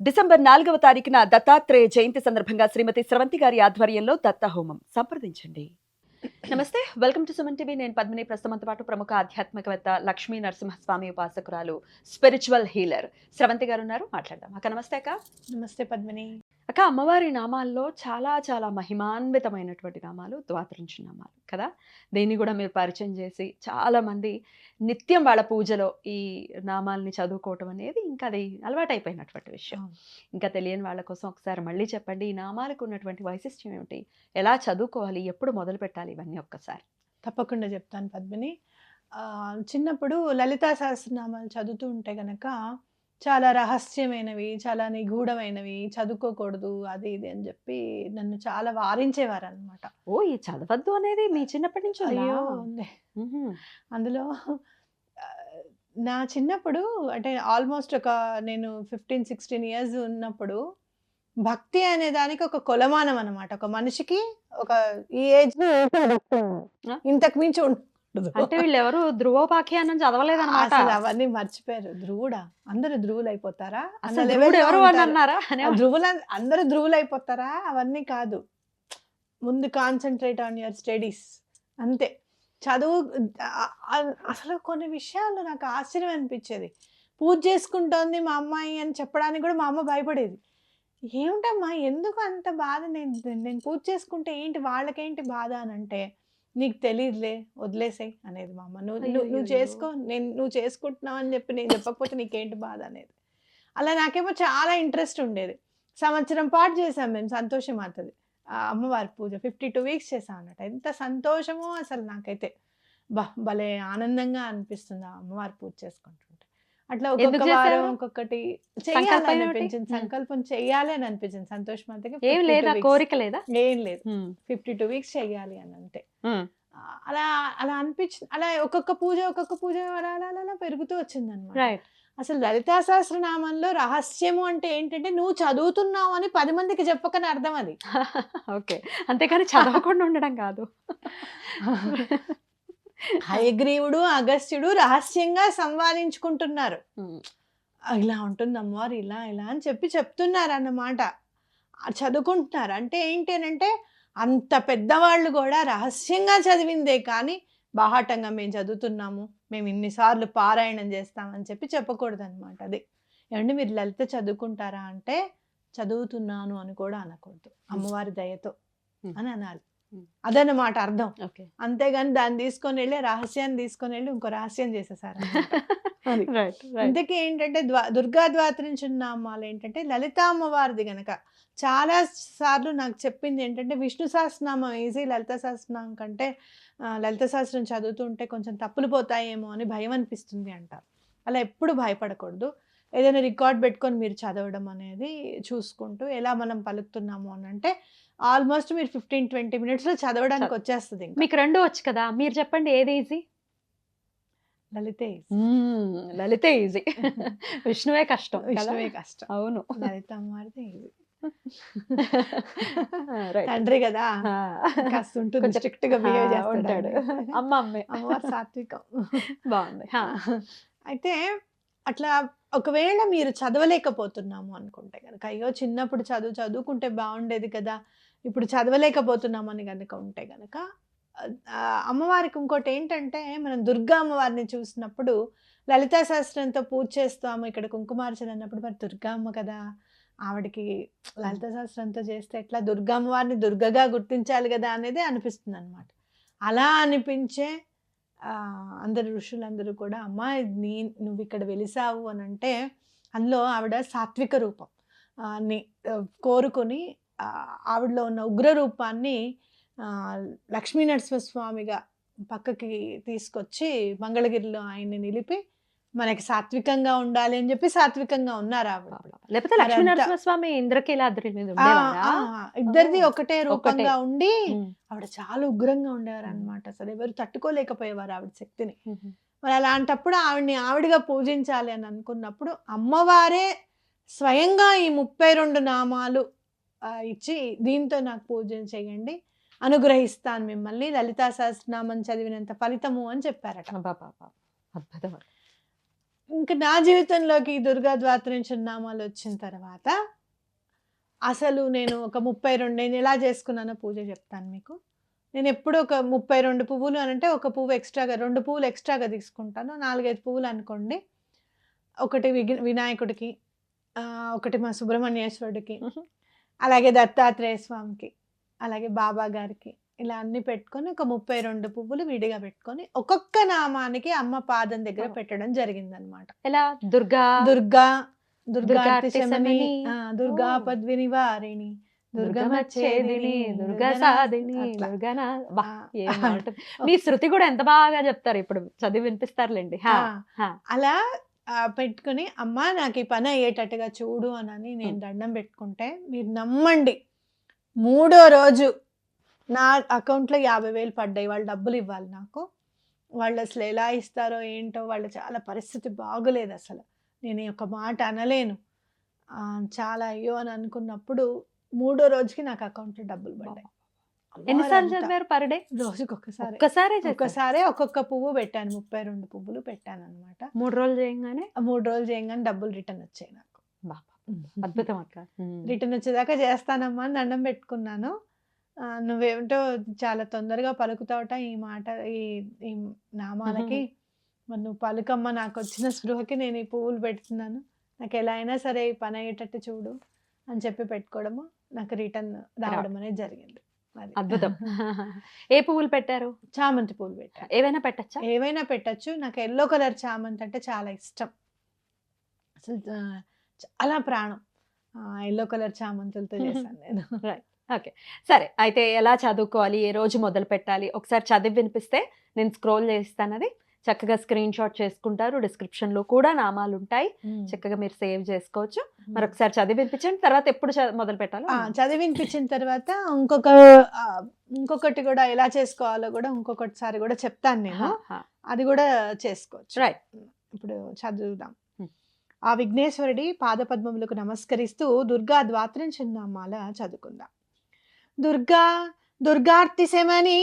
December 4వ తారీఖున దత్తాత్రేయ జయంతి సందర్భంగా శ్రీమతి స్రవంతి గారి ఆధ్వర్యంలో దత్త హోమం సంప్రదించండి. నమస్తే, వెల్కమ్ టు సుమన్ టీవీ. నేను పద్మిని. ప్రస్తుతంతో పాటు ప్రముఖ ఆధ్యాత్మికవేత్త లక్ష్మీ నరసింహస్వామి ఉపాసకురాలు, స్పిరిచువల్ హీలర్ స్రవంతి గారు ఉన్నారు. మాట్లాడదాం. అక్క నమస్తే. అక్క నమస్తే పద్మిని. అక్క, అమ్మవారి నామాల్లో చాలా చాలా మహిమాన్వితమైనటువంటి నామాలు ద్వాదశి నామాలు కదా. దీన్ని కూడా మీరు పరిచయం చేసి చాలా మంది నిత్యం వాళ్ళ పూజలో ఈ నామాల్ని చదువుకోవటం అనేది ఇంకా అది అలవాటైపోయినటువంటి విషయం. ఇంకా తెలియని వాళ్ళ కోసం ఒకసారి మళ్ళీ చెప్పండి, ఈ నామాలకు ఉన్నటువంటి వైశిష్ట్యం ఏమిటి, ఎలా చదువుకోవాలి, ఎప్పుడు మొదలు పెట్టాలి, ఇవన్నీ ఒక్కసారి. తప్పకుండా చెప్తాను పద్మిని. చిన్నప్పుడు లలితా సహస్రనామాలు చదువుతూ ఉంటే గనక చాలా రహస్యమైనవి, చాలా నిగూఢమైనవి, చదువుకోకూడదు అది ఇది అని చెప్పి నన్ను చాలా వారించేవారు అనమాట. ఓ, ఈ చదవద్దు అనేది మీ చిన్నప్పటి నుంచి ఉందా? అయ్యో ఉంది. అందులో నా చిన్నప్పుడు అంటే ఆల్మోస్ట్ నేను 15-16 ఇయర్స్ ఉన్నప్పుడు భక్తి అనే దానికి ఒక కొలమానం అనమాట. ఒక మనిషికి ఒక ఈ ఏజ్ లో ఇంతకు మించి అంటే వీళ్ళు ఎవరు ధ్రువోపాఖ్యానం చదవలేదన్నమాట. అసలు అవన్నీ మర్చిపోయారు. ధ్రువుడా, అందరూ ధ్రువులు అయిపోతారా? అసలు దేవుడు ఎవరు అని అన్నారా? ధ్రువులు అందరూ ధ్రువులు అయిపోతారా? అవన్నీ కాదు. ముందు కాన్సన్ట్రేట్ ఆన్ యువర్ స్టడీస్ అంతే. చదువు అసలు కొన్ని విషయాలు నాకు ఆశ్చర్యం అనిపించేది. పూజ చేసుకుంటోంది మా అమ్మాయి అని చెప్పడానికి కూడా మా అమ్మ భయపడేది. ఏమిటమ్మా ఎందుకు అంత బాధ, నేను పూజ చేసుకుంటే ఏంటి, వాళ్ళకేంటి బాధ అని అంటే, నీకు తెలియదులే వదిలేసాయి అనేది మా అమ్మ. నువ్వు చేసుకో, నువ్వు చేసుకుంటున్నావు అని చెప్పి నేను చెప్పకపోతే నీకేంటి బాధ అనేది. అలా నాకేమో చాలా ఇంట్రెస్ట్ ఉండేది. సంవత్సరం పాటు చేసాం మేము సంతోషమాతది అమ్మవారి పూజ. 52 వీక్స్ చేసాం అన్నట్టు. ఎంత సంతోషమో అసలు నాకైతే భలే ఆనందంగా అనిపిస్తుంది ఆ అమ్మవారి పూజ చేసుకుంటుంటే. అట్లా ఒక్కొక్క వారం ఒక్కొక్కటి చేయాలని అనిపించింది, సంకల్పం చేయాలి అని అనిపించింది. సంతోషమాతకి ఏం లేదా, కోరిక లేదా, ఏం లేదు, 52 వీక్స్ చేయాలి అని అంతే. అలా అలా అనిపించింది. అలా ఒక్కొక్క పూజ అలా అలా అలా పెరుగుతూ వచ్చింది అనమాట. అసలు లలితా సహస్రనామంలో రహస్యము అంటే ఏంటంటే, నువ్వు చదువుతున్నావు అని 10 మందికి చెప్పకని అర్థం అది. ఓకే, అంతేకాని చదవకుండా ఉండడం కాదు. హయగ్రీవుడు అగస్త్యుడు రహస్యంగా సంవాదించుకుంటున్నారు. ఇలా ఉంటుంది అమ్మవారు, ఇలా ఇలా అని చెప్తున్నారు అన్నమాట. చదువుకుంటున్నారు అంటే ఏంటి అని అంటే, అంత పెద్దవాళ్ళు కూడా రహస్యంగా చదివిందే కానీ బాహాటంగా మేము చదువుతున్నాము, మేము ఇన్నిసార్లు పారాయణం చేస్తామని చెప్పి చెప్పకూడదు అనమాట. అది ఏమంటే మీరు లలిత చదువుకుంటారా అంటే, చదువుతున్నాను అని కూడా అనకూడదు, అమ్మవారి దయతో అని అనాలి. అదన్నమాట అర్థం. అంతేగాని దాన్ని తీసుకొని వెళ్ళి, రహస్యాన్ని తీసుకొని వెళ్ళి ఇంకో రహస్యం చేసేసారు. అందుకే ఏంటంటే దుర్గా ద్వాదశి నామాలు ఏంటంటే లలితా అమ్మవారిది గనక చాలా సార్లు నాకు చెప్పింది ఏంటంటే, విష్ణు సహస్రనామం ఈజీ, లలితా సహస్రనామం కంటే లలిత సహస్రం చదువుతుంటే కొంచెం తప్పులు పోతాయేమో అని భయం అనిపిస్తుంది అంటారు. అలా ఎప్పుడు భయపడకూడదు. ఏదైనా రికార్డ్ పెట్టుకొని మీరు చదవడం అనేది చూసుకుంటూ ఎలా మనం పలుకుతున్నాము అని అంటే, ఆల్మోస్ట్ మీరు 15-20 మినిట్స్లో చదవడానికి వచ్చేస్తుంది. మీకు రెండు వచ్చు కదా, మీరు చెప్పండి ఏది ఈజీ? లలితే లలితే ఈజీ. విష్ణువే కష్టం. అవును, లలిత అమ్మవారిదే ఈజీ. తండ్రి కదా, కాస్త ఉంటుంది, స్ట్రిక్ట్ గా బిహేవ్ చేస్తాడు. అమ్మవారు సాత్వికం. బాగుంది. అయితే అట్లా ఒకవేళ మీరు చదవలేకపోతున్నాము అనుకుంటే కనుక, అయ్యో చిన్నప్పుడు చదువుకుంటే బాగుండేది కదా, ఇప్పుడు చదవలేకపోతున్నాము అని కనుక ఉంటే కనుక, అమ్మవారికి ఇంకోటి ఏంటంటే, మనం దుర్గా అమ్మవారిని చూసినప్పుడు లలితా సహస్రంతో పూజ చేస్తాము, ఇక్కడ కుంకుమార్చన అన్నప్పుడు మరి దుర్గా అమ్మ కదా, ఆవిడకి లలితా సహస్రంతో చేస్తే ఎట్లా, దుర్గా అమ్మవారిని దుర్గగా గుర్తించాలి కదా అనేది అనిపిస్తుంది అనమాట. అలా అనిపించే అందరు ఋషులందరూ కూడా, అమ్మా నువ్వు ఇక్కడ వెలిసావు అని అంటే, అందులో ఆవిడ సాత్విక రూపం కోరుకొని ఆవిడలో ఉన్న ఉగ్ర రూపాన్ని లక్ష్మీ నరసింహస్వామిగా పక్కకి తీసుకొచ్చి మంగళగిరిలో ఆయన్ని నిలిపి మనకి సాత్వికంగా ఉండాలి అని చెప్పి సాత్వికంగా ఉన్నారు ఆవిడ. లేకపోతే లక్ష్మీ నరసింహస్వామి ఇంద్రకీలాద్రి మీద ఇద్దరిది ఒకటే రూపంగా ఉండి ఆవిడ చాలా ఉగ్రంగా ఉండేవారు అనమాట. అసలు ఎవరు తట్టుకోలేకపోయేవారు ఆవిడ శక్తిని. మరి అలాంటప్పుడు ఆవిడగా పూజించాలి అని అనుకున్నప్పుడు, అమ్మవారే స్వయంగా ఈ 32 నామాలు ఇచ్చి, దీంతో నాకు పూజ చేయండి, అనుగ్రహిస్తాను మిమ్మల్ని, లలితా సహస్రనామం చదివినంత ఫలితము అని చెప్పారట. అద్భుతం. ఇంకా నా జీవితంలోకి ఈ దుర్గా ద్వాత్రింశన నామాలు వచ్చిన తర్వాత అసలు నేను ఒక 32 నేను ఎలా చేసుకున్నానో పూజ చెప్తాను మీకు. నేను ఎప్పుడు ఒక 32 పువ్వులు అనంటే ఒక పువ్వు ఎక్స్ట్రాగా 2 పువ్వులు ఎక్స్ట్రాగా తీసుకుంటాను. 4, 5 పువ్వులు అనుకోండి. ఒకటి వినాయకుడికి, ఒకటి మా సుబ్రహ్మణ్యేశ్వరుడికి, అలాగే దత్తాత్రేయ స్వామికి, అలాగే బాబా గారికి, ఇలా అన్ని పెట్టుకొని ఒక 32 పువ్వులు విడిగా పెట్టుకొని ఒక్కొక్క నామానికి అమ్మ పాదం దగ్గర పెట్టడం జరిగిందనమాట. ఎలా? దుర్గా దుర్గా, దుర్గార్తి దుర్గార్తిశమని, శమని, దుర్గా ఓ. పద్వినివారిణి, దుర్గమచ్చేదిని, దుర్గసాదిని, అట్లా. దుర్గనా. బా, ఆ, ఏం బాగుంటుంది. మీ శృతి కూడా ఎంత బాగా చెప్తారు. ఇప్పుడు చదివి వినిపిస్తారులేండి. హా, ఆ, హా. అలా పెట్టుకుని అమ్మ నాకు ఈ పని అయ్యేటట్టుగా చూడు అని నేను దండం పెట్టుకుంటే మీరు నమ్మండి, 3వ రోజు నా అకౌంట్లో 50,000 పడ్డాయి. వాళ్ళు డబ్బులు ఇవ్వాలి నాకు. వాళ్ళు అసలు ఎలా ఇస్తారో ఏంటో, వాళ్ళు చాలా పరిస్థితి బాగోలేదు అసలు. నేను ఈ ఒక్క మాట అనలేను. చాలా అయ్యో అని అనుకున్నప్పుడు 3వ రోజుకి నాకు అకౌంట్లో డబ్బులు పడ్డాయి. ఎన్నిసార్లు చదివారు పర్ డే? రోజుకి ఒక్కసారి. ఒక్కసారే ఒక్కొక్క పువ్వు పెట్టాను. 32 పువ్వులు పెట్టాను అనమాట. 3 రోజులు చేయగానే 3 రోజులు చేయగానే డబ్బులు రిటర్న్ వచ్చాయి నాకు. బా, అద్భుతం అక్క. రిటర్న్ వచ్చేదాకా చేస్తానమ్మా అని దండం పెట్టుకున్నాను. నువ్వేమిటో చాలా తొందరగా పలుకుతావట ఈ మాట, ఈ ఈ నామాలకి. మరి నువ్వు పలుకమ్మ, నాకు వచ్చిన స్పృహకి నేను ఈ పువ్వులు పెడుతున్నాను, నాకు ఎలా అయినా సరే ఈ పని అయ్యేటట్టు చూడు అని చెప్పి పెట్టుకోవడము, నాకు రిటర్న్ రావడం అనేది జరిగింది. అది అద్భుతం. ఏ పువ్వులు పెట్టారు? చామంతి పువ్వులు పెట్టాను. ఏవైనా పెట్టచ్చా? ఏవైనా పెట్టచ్చు. నాకు ఎల్లో కలర్ చామంతి అంటే చాలా ఇష్టం. అసలు చాలా ప్రాణం. ఎల్లో కలర్ చామంతులతో చేశాను నేను. ఓకే, సరే. అయితే ఎలా చదువుకోవాలి, ఏ రోజు మొదలు పెట్టాలి, ఒకసారి చదివి వినిపిస్తే నేను స్క్రోల్ చేస్తాను. అది చక్కగా స్క్రీన్ షాట్ చేసుకుంటారు. డిస్క్రిప్షన్ లో కూడా నామాలు ఉంటాయి, చక్కగా మీరు సేవ్ చేసుకోవచ్చు. మరొకసారి చదివి వినిపించండి. తర్వాత ఎప్పుడు మొదలు పెట్టాలో చదివి వినిపించిన తర్వాత ఇంకొకటి కూడా ఎలా చేసుకోవాలో కూడా ఇంకొకటిసారి కూడా చెప్తాను నేను. అది కూడా చేసుకోవచ్చు. రైట్, ఇప్పుడు చదువుదాం. ఆ విఘ్నేశ్వరుడి పాదపద్మములకు నమస్కరిస్తూ దుర్గా ద్వాత్రింశన నామాల చదువుకుందాం. దుర్గా, దుర్గార్తిశమని,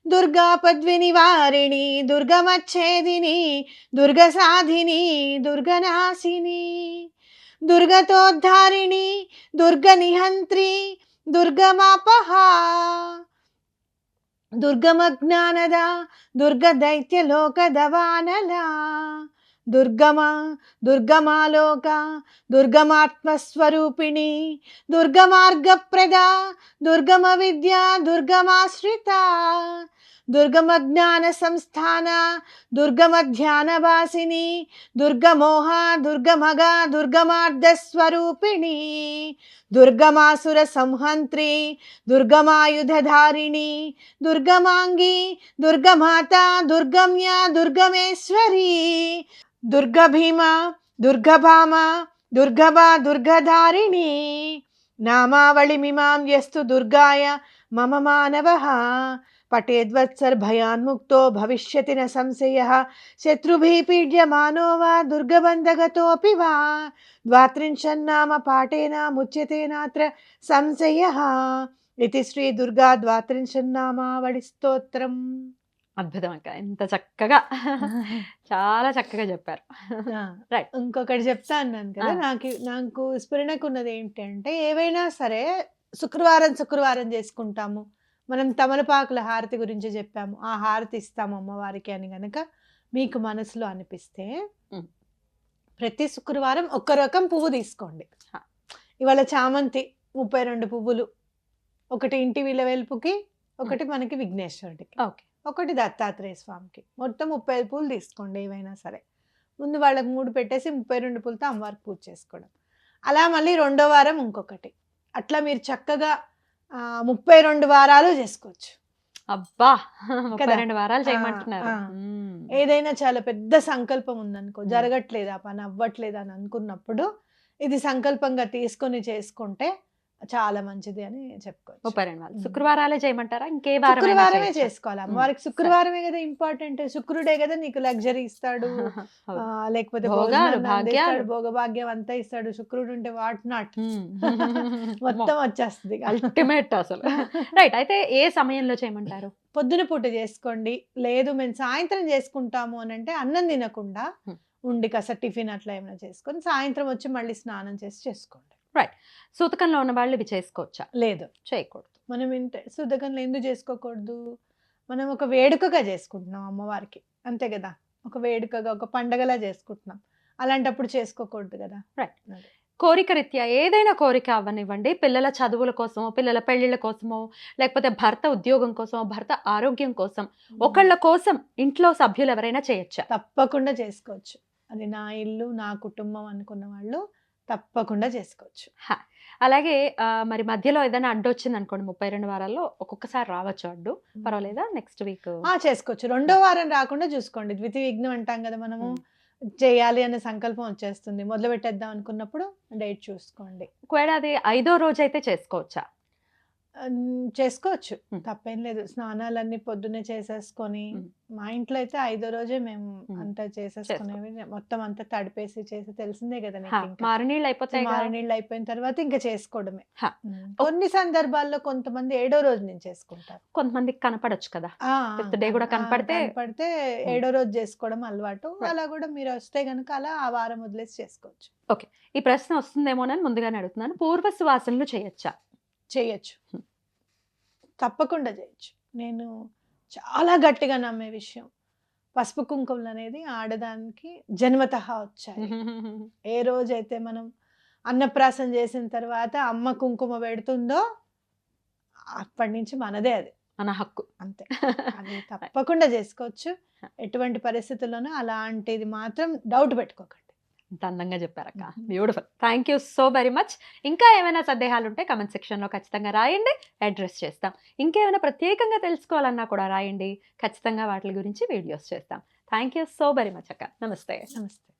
దుర్గా పద్వినివారిణి, దుర్గమచ్చేదిని, దుర్గసాధిని, దుర్గనాశిని, దుర్గతోద్ధారిణి, దుర్గనిహంత్రి, దుర్గమాపహ, దుర్గమజ్ఞానద, దుర్గదైత్యలోకదవానల, దుర్గమా, దుర్గమాలోక, దుర్గమాత్మస్వరూపిణి, దుర్గమార్గప్రద, దుర్గమ విద్య, దుర్గమాశ్రిత, దుర్గమ జ్ఞాన సంస్థాన, దుర్గమ ధ్యానవాసిని, దుర్గమోహ, దుర్గమగ, దుర్గమార్ధస్వరూపిణి, దుర్గమాసుర సంహంత్రి, దుర్గమాయుధధారిణి, దుర్గమాంగి, దుర్గమాత, దుర్గమ్య, దుర్గమేశ్వరి, దుర్గభీమ, దుర్గభామ, దుర్గభా, దుర్గధారిణి, నామావళిమిమాం యస్తు దుర్గాయ మమ మానవః పఠేద్వత్సర్భయాన్ముక్తో భవిష్యతి న సంశయః శత్రుభిః పీడ్యమానో వా దుర్గబంధగతోऽపి వా ద్వాత్రింశన్నామ పాఠేన ముచ్యతే నాత్ర సంశయః. ఇది శ్రీ దుర్గా ద్వాత్రింశన్నామావళి స్తోత్రం. అద్భుతం అక్క, ఎంత చక్కగా చాలా చక్కగా చెప్పారు. రైట్, ఇంకొకటి చెప్తా అన్నాను కదా, నాకు స్ఫురణకు ఉన్నది ఏంటంటే, ఏవైనా సరే శుక్రవారం చేసుకుంటాము మనం. తమలపాకుల హారతి గురించి చెప్పాము, ఆ హారతి ఇస్తాము అమ్మవారికి అని గనక మీకు మనసులో అనిపిస్తే ప్రతి శుక్రవారం ఒక్క రకం పువ్వు తీసుకోండి. ఇవాళ చామంతి 32 పువ్వులు, ఒకటి ఇంటి విలవెల్పుకి, ఒకటి మనకి విఘ్నేశ్వరుడికి, ఓకే, ఒకటి దత్తాత్రేయ స్వామికి, మొత్తం 35 పూలు తీసుకోండి. ఏవైనా సరే ముందు వాళ్ళకి 3 పెట్టేసి 32 పూలతో అమ్మవారికి పూజ చేసుకోవడం. అలా మళ్ళీ 2వ వారం ఇంకొకటి, అట్లా మీరు చక్కగా 32 వారాలు చేసుకోవచ్చు. అబ్బా, 32 వారాలు చేయమంటున్నారు. ఏదైనా చాలా పెద్ద సంకల్పం ఉందనుకో, జరగట్లేదు ఆ పని, అవ్వట్లేదు అని అనుకున్నప్పుడు ఇది సంకల్పంగా తీసుకొని చేసుకుంటే చాలా మంచిది అని చెప్పుకోవచ్చు. శుక్రవారాలే చేయమంటారా? ఇంకే శుక్రవారమే చేసుకోవాలి అమ్మవారికి. శుక్రవారమే కదా ఇంపార్టెంట్, శుక్రుడే కదా నీకు లగ్జరీ ఇస్తాడు, లేకపోతే భోగభాగ్యం అంతా ఇస్తాడు. శుక్రుడు ఉంటే వాట్ నాట్ మొత్తం వచ్చేస్తుంది, అల్టిమేట్ అసలు. రైట్, అయితే ఏ సమయంలో చేయమంటారు? పొద్దున పూట చేసుకోండి. లేదు మేము సాయంత్రం చేసుకుంటాము అని అంటే అన్నం తినకుండా ఉండి కాస్త టిఫిన్ అట్లా ఏమైనా చేసుకొని సాయంత్రం వచ్చి మళ్ళీ స్నానం చేసి చేసుకోండి. సూతకంలో ఉన్న వాళ్ళు ఇవి చేసుకోవచ్చా? లేదు, చేయకూడదు. మనం శుద్ధకంలో ఎందుకు చేసుకోకూడదు? మనం ఒక వేడుకగా చేసుకుంటున్నాం అమ్మవారికి, అంతే కదా, ఒక వేడుకగా ఒక పండగలా చేసుకుంటున్నాం, అలాంటప్పుడు చేసుకోకూడదు కదా. రైట్. కోరిక రీత్యా ఏదైనా కోరిక అవ్వనివ్వండి, పిల్లల చదువుల కోసమో, పిల్లల పెళ్లిళ్ళ కోసమో, లేకపోతే భర్త ఉద్యోగం కోసమో, భర్త ఆరోగ్యం కోసం, ఒకళ్ళ కోసం ఇంట్లో సభ్యులు ఎవరైనా చేయొచ్చా? తప్పకుండా చేసుకోవచ్చు. అది నా ఇల్లు నా కుటుంబం అనుకున్న వాళ్ళు తప్పకుండా చేసుకోవచ్చు. అలాగే మరి మధ్యలో ఏదైనా అడ్డు వచ్చింది అనుకోండి, 32 వారాల్లో ఒక్కొక్కసారి రావచ్చు అడ్డు, పర్వాలేదా? నెక్స్ట్ వీక్ చేసుకోవచ్చు. రెండో వారం రాకుండా చూసుకోండి. ద్వితీయ విఘ్నం అంటాం కదా మనము, చేయాలి అనే సంకల్పం వచ్చేస్తుంది, మొదలు పెట్టేద్దాం అనుకున్నప్పుడు డేట్ చూసుకోండి. ఒకవేళ అది 5వ రోజు అయితే చేసుకోవచ్చా? చేసుకోవచ్చు, తప్పేం లేదు. స్నానాలన్నీ పొద్దున్నే చేసేసుకొని, మా ఇంట్లో అయితే 5వ రోజే మేము అంతా చేసేసుకునేవి, మొత్తం అంతా తడిపేసి చేసి, తెలిసిందే కదా నీకు. మారినీళ్ళు అయిపోతాయి. మారినీళ్ళు అయిపోయిన తర్వాత ఇంకా చేసుకోవడమే. కొన్ని సందర్భాల్లో కొంతమంది 7వ రోజు నుంచి చేసుకుంటారు. కొంతమందికి కనపడొచ్చు కదా, ఫిఫ్త్ డే కూడా కనపడితే 7వ రోజు చేసుకోవడం అలవాటు. అలా కూడా మీరు వస్తే గనుక అలా ఆ వారం వదిలేసి చేసుకోవచ్చు. ఓకే, ఈ ప్రశ్న వస్తుందేమోనని ముందుగానే అడుగుతున్నాను. పూర్వ సువాసనలు చేయొచ్చా? చేయొచ్చు, తప్పకుండా చేయొచ్చు. నేను చాలా గట్టిగా నమ్మే విషయం, పసుపు కుంకుమలు అనేది ఆడదానికి జన్మతః వచ్చాయి. ఏ రోజైతే మనం అన్నప్రాసం చేసిన తర్వాత అమ్మ కుంకుమ పెడుతుందో అప్పటి నుంచి మనదే, అది మన హక్కు, అంతే. అది తప్పకుండా చేసుకోవచ్చు, ఎటువంటి పరిస్థితుల్లోనూ అలాంటిది మాత్రం డౌట్ పెట్టుకోకండి. అంత అందంగా చెప్పారక్క, beautiful. Thank you so very much. ఇంకా ఏమైనా సందేహాలు ఉంటే కమెంట్ సెక్షన్లో ఖచ్చితంగా రాయండి, అడ్రస్ చేస్తాం. ఇంకేమైనా ప్రత్యేకంగా తెలుసుకోవాలన్నా కూడా రాయండి, ఖచ్చితంగా వాటి గురించి వీడియోస్ చేస్తాం. Thank you so very much అక్క. నమస్తే. నమస్తే.